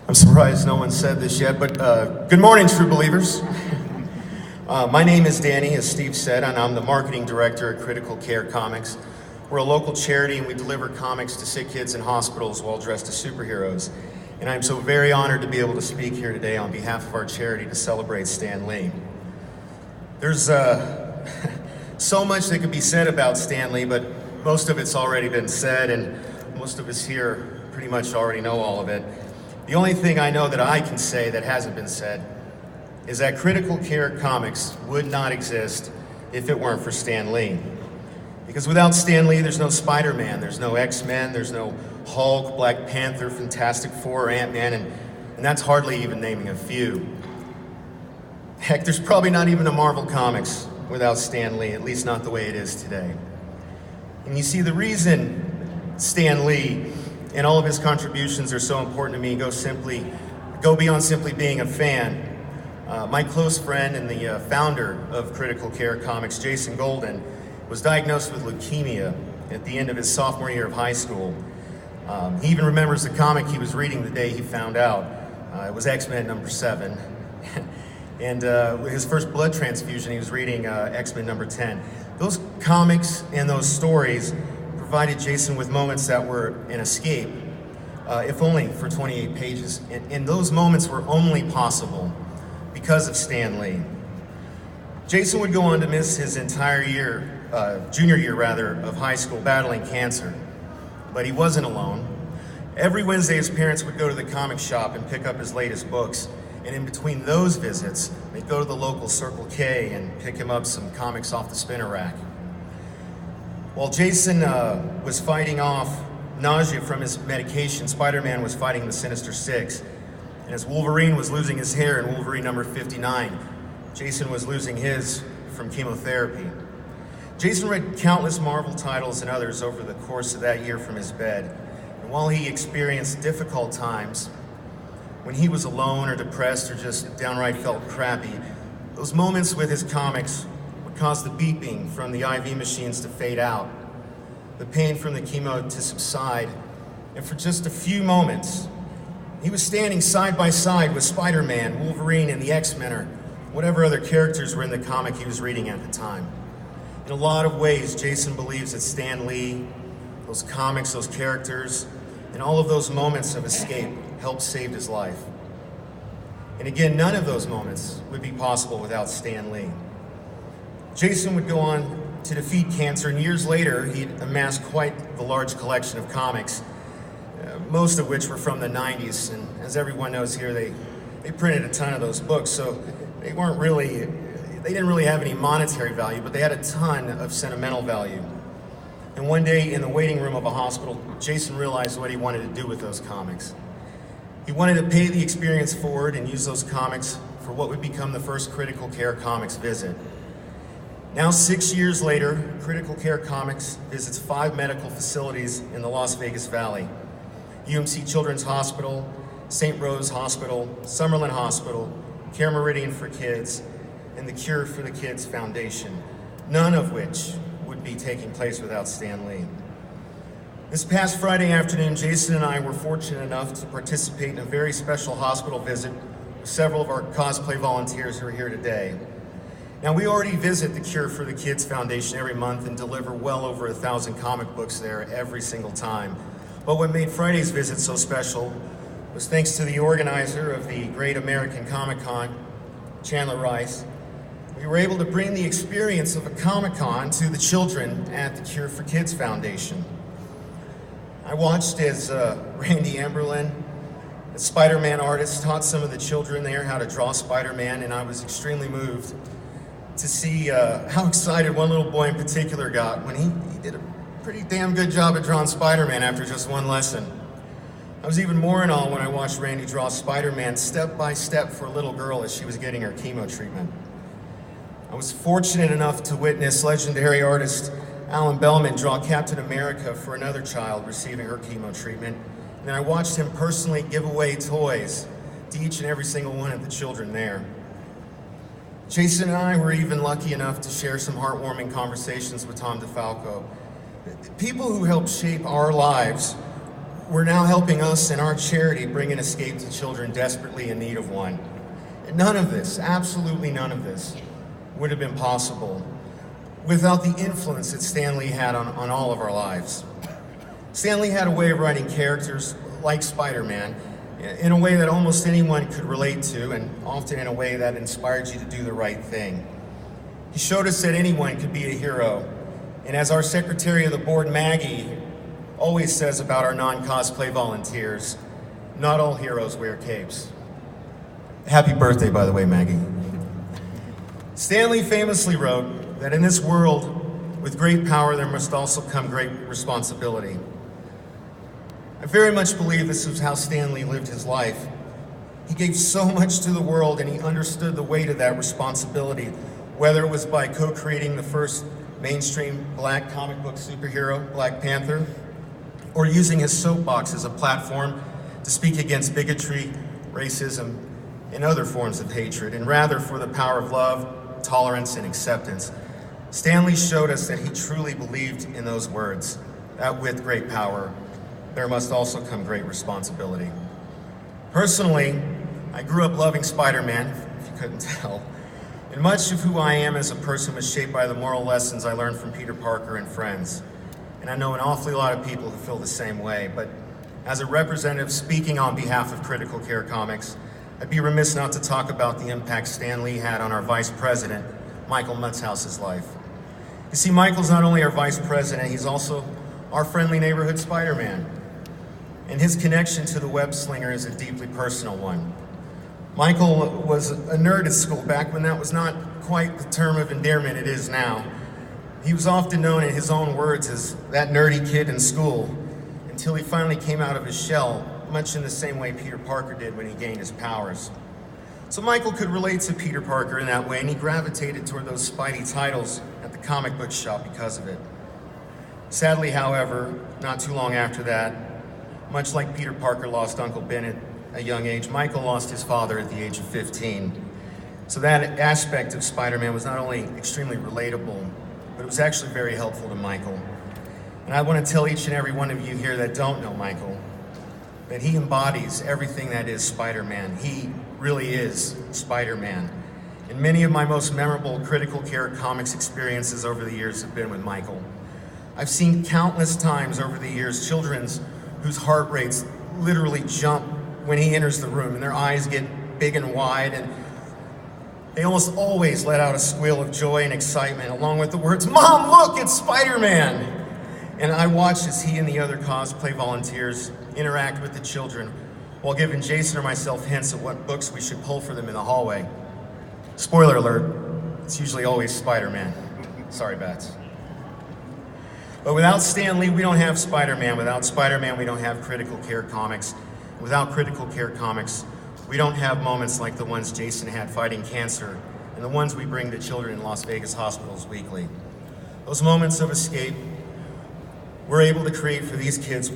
I'm surprised no one said this yet, but good morning, true believers. My name is Danny, as Steve said, and I'm the marketing director at Critical Care Comics. We're a local charity, and we deliver comics to sick kids in hospitals while dressed as superheroes. And I'm so very honored to be able to speak here today on behalf of our charity to celebrate Stan Lee. There's so much that could be said about Stan Lee, but most of it's already been said, and most of us here pretty much already know all of it. The only thing I know that I can say that hasn't been said is that Critical Care Comics would not exist if it weren't for Stan Lee. Because without Stan Lee, there's no Spider-Man, there's no X-Men, there's no Hulk, Black Panther, Fantastic Four, or Ant-Man, and that's hardly even naming a few. Heck, there's probably not even a Marvel Comics without Stan Lee, at least not the way it is today. And you see, the reason Stan Lee and all of his contributions are so important to me go beyond simply being a fan. My close friend and the founder of Critical Care Comics, Jason Golden, was diagnosed with leukemia at the end of his sophomore year of high school. He even remembers the comic he was reading the day he found out. It was X-Men number 7. And his first blood transfusion, he was reading X-Men number 10. Those comics and those stories provided Jason with moments that were an escape, if only for 28 pages. And those moments were only possible because of Stan Lee. Jason would go on to miss his entire year, junior year rather, of high school battling cancer. But he wasn't alone. Every Wednesday, his parents would go to the comic shop and pick up his latest books. And in between those visits, they'd go to the local Circle K and pick him up some comics off the spinner rack. While Jason was fighting off nausea from his medication, Spider-Man was fighting the Sinister Six. And as Wolverine was losing his hair in Wolverine number 59, Jason was losing his from chemotherapy. Jason read countless Marvel titles and others over the course of that year from his bed. And while he experienced difficult times, when he was alone or depressed or just downright felt crappy, those moments with his comics would cause the beeping from the IV machines to fade out, the pain from the chemo to subside, and for just a few moments, he was standing side by side with Spider-Man, Wolverine, and the X-Men, or whatever other characters were in the comic he was reading at the time. In a lot of ways, Jason believes that Stan Lee, those comics, those characters, and all of those moments of escape helped save his life. And again, none of those moments would be possible without Stan Lee. Jason would go on to defeat cancer, and years later, he'd amassed quite the large collection of comics, most of which were from the 90s. And as everyone knows here, they printed a ton of those books, so they didn't really have any monetary value, but they had a ton of sentimental value. And one day in the waiting room of a hospital, Jason realized what he wanted to do with those comics. He wanted to pay the experience forward and use those comics for what would become the first Critical Care Comics visit. Now, 6 years later, Critical Care Comics visits 5 medical facilities in the Las Vegas Valley: UMC Children's Hospital, St. Rose Hospital, Summerlin Hospital, Care Meridian for Kids, and the Cure for the Kids Foundation, none of which would be taking place without Stan Lee. This past Friday afternoon, Jason and I were fortunate enough to participate in a very special hospital visit with several of our cosplay volunteers who are here today. Now, we already visit the Cure for the Kids Foundation every month and deliver well over 1,000 comic books there every single time. But what made Friday's visit so special was thanks to the organizer of the Great American Comic-Con, Chandler Rice. We were able to bring the experience of a Comic-Con to the children at the Cure for Kids Foundation. I watched as Randy Amberlin, the Spider-Man artist, taught some of the children there how to draw Spider-Man, and I was extremely moved to see how excited one little boy in particular got when he did a pretty damn good job at drawing Spider-Man after just one lesson. I was even more in awe when I watched Randy draw Spider-Man step by step for a little girl as she was getting her chemo treatment. I was fortunate enough to witness legendary artist Alan Bellman draw Captain America for another child receiving her chemo treatment. And then I watched him personally give away toys to each and every single one of the children there. Jason and I were even lucky enough to share some heartwarming conversations with Tom DeFalco. People who helped shape our lives we're now helping us and our charity bring an escape to children desperately in need of one. And none of this, absolutely none of this, would have been possible without the influence that Stan Lee had on all of our lives. Stan Lee had a way of writing characters like Spider-Man in a way that almost anyone could relate to, and often in a way that inspired you to do the right thing. He showed us that anyone could be a hero, and as our secretary of the board, Maggie, always says about our non-cosplay volunteers, not all heroes wear capes. Happy birthday, by the way, Maggie. Stan Lee famously wrote that in this world, with great power, there must also come great responsibility. I very much believe this is how Stan Lee lived his life. He gave so much to the world, and he understood the weight of that responsibility, whether it was by co-creating the first mainstream black comic book superhero, Black Panther, or using his soapbox as a platform to speak against bigotry, racism, and other forms of hatred, and rather for the power of love, tolerance, and acceptance. Stan Lee showed us that he truly believed in those words, that with great power, there must also come great responsibility. Personally, I grew up loving Spider-Man, if you couldn't tell, and much of who I am as a person was shaped by the moral lessons I learned from Peter Parker and friends. And I know an awfully lot of people who feel the same way, but as a representative speaking on behalf of Critical Care Comics, I'd be remiss not to talk about the impact Stan Lee had on our vice president, Michael Mutzhouse's life. You see, Michael's not only our vice president, he's also our friendly neighborhood Spider-Man. And his connection to the web slinger is a deeply personal one. Michael was a nerd at school back when that was not quite the term of endearment it is now. He was often known in his own words as that nerdy kid in school until he finally came out of his shell, much in the same way Peter Parker did when he gained his powers. So Michael could relate to Peter Parker in that way, and he gravitated toward those Spidey titles at the comic book shop because of it. Sadly, however, not too long after that, much like Peter Parker lost Uncle Ben at a young age, Michael lost his father at the age of 15. So that aspect of Spider-Man was not only extremely relatable, but it was actually very helpful to Michael. And I want to tell each and every one of you here that don't know Michael that he embodies everything that is Spider-Man. He really is Spider-Man. And many of my most memorable Critical Care Comics experiences over the years have been with Michael. I've seen countless times over the years children whose heart rates literally jump when he enters the room, and their eyes get big and wide, and they almost always let out a squeal of joy and excitement, along with the words, "Mom, look, it's Spider-Man!" And I watch as he and the other cosplay volunteers interact with the children while giving Jason or myself hints of what books we should pull for them in the hallway. Spoiler alert, it's usually always Spider-Man. Sorry, Bats. But without Stan Lee, we don't have Spider-Man. Without Spider-Man, we don't have Critical Care Comics. Without Critical Care Comics, we don't have moments like the ones Jason had fighting cancer and the ones we bring to children in Las Vegas hospitals weekly. Those moments of escape we're able to create for these kids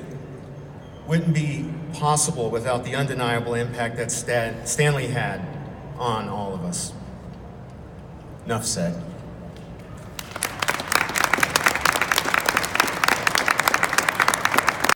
wouldn't be possible without the undeniable impact that Stan Lee had on all of us. Enough said.